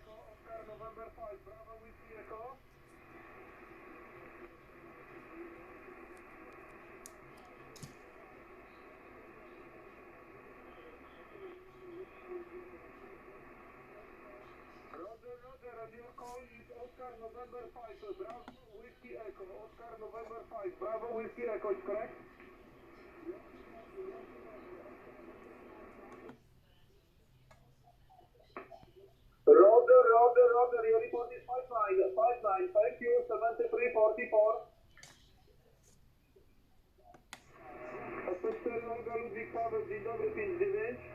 Oscar November 5, Bravo Whiskey Echo. Roger, and your call is Oscar November 5, Bravo Whiskey Echo, Oscar November 5, Bravo Whiskey Echo, is correct? Roger, your report is 59, thank you, 7344. Oficjalnego Ludwik Paweł, dzień dobry, 59.